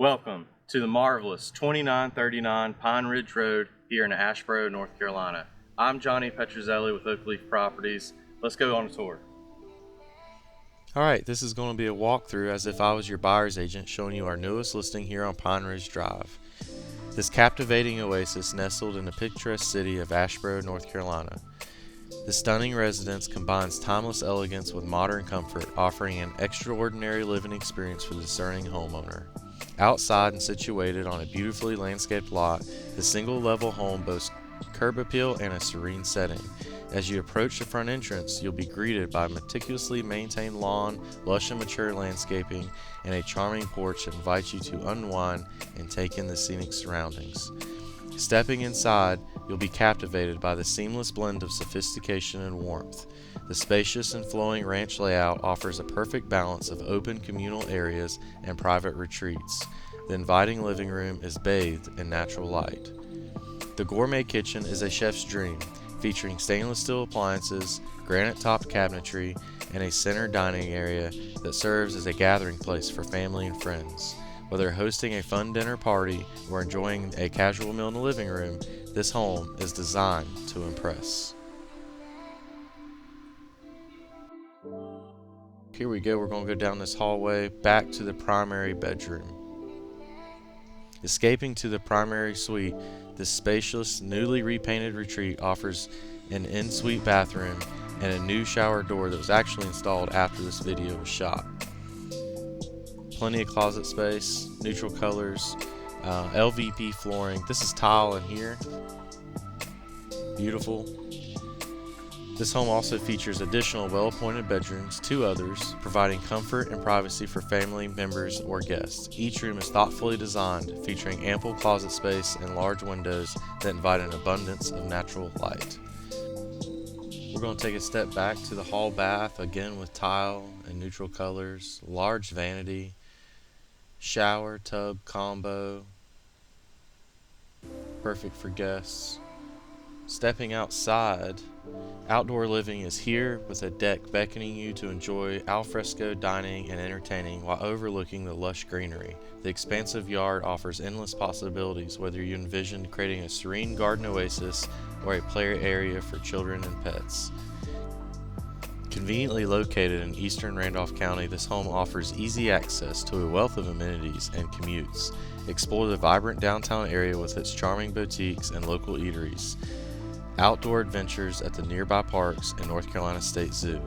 Welcome to the marvelous 2939 Pine Ridge Road here in Asheboro, North Carolina. I'm Johnny Petrozelli with Oakleaf Properties. Let's go on a tour. Alright, this is going to be a walkthrough as if I was your buyer's agent showing you our newest listing here on Pine Ridge Drive. This captivating oasis nestled in the picturesque city of Asheboro, North Carolina. The stunning residence combines timeless elegance with modern comfort, offering an extraordinary living experience for the discerning homeowner. Outside and situated on a beautifully landscaped lot, the single-level home boasts curb appeal and a serene setting. As you approach the front entrance, you'll be greeted by a meticulously maintained lawn, lush and mature landscaping, and a charming porch that invites you to unwind and take in the scenic surroundings. Stepping inside, you'll be captivated by the seamless blend of sophistication and warmth. The spacious and flowing ranch layout offers a perfect balance of open communal areas and private retreats. The inviting living room is bathed in natural light. The gourmet kitchen is a chef's dream, featuring stainless steel appliances, granite-topped cabinetry, and a center dining area that serves as a gathering place for family and friends. Whether hosting a fun dinner party or enjoying a casual meal in the living room, this home is designed to impress. Here we go, we're going to go down this hallway back to the primary bedroom. Escaping to the primary suite, this spacious, newly repainted retreat offers an en-suite bathroom and a new shower door that was actually installed after this video was shot. Plenty of closet space, neutral colors, LVP flooring. This is tile in here. Beautiful. This home also features additional well-appointed bedrooms, 2 others, providing comfort and privacy for family members or guests. Each room is thoughtfully designed, featuring ample closet space and large windows that invite an abundance of natural light. We're going to take a step back to the hall bath, again with tile and neutral colors, large vanity, shower tub combo, perfect for guests. Stepping outside, outdoor living is here with a deck beckoning you to enjoy alfresco dining and entertaining while overlooking the lush greenery. The expansive yard offers endless possibilities, whether you envision creating a serene garden oasis or a play area for children and pets. Conveniently located in eastern Randolph County, this home offers easy access to a wealth of amenities and commutes. Explore the vibrant downtown area with its charming boutiques and local eateries. Outdoor adventures at the nearby parks and North Carolina State Zoo.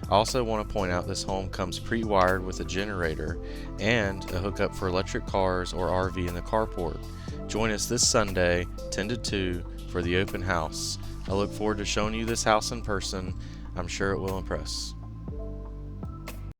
I also want to point out this home comes pre-wired with a generator and a hookup for electric cars or RV in the carport. Join us this Sunday, 10 to 2, for the open house. I look forward to showing you this house in person. I'm sure it will impress.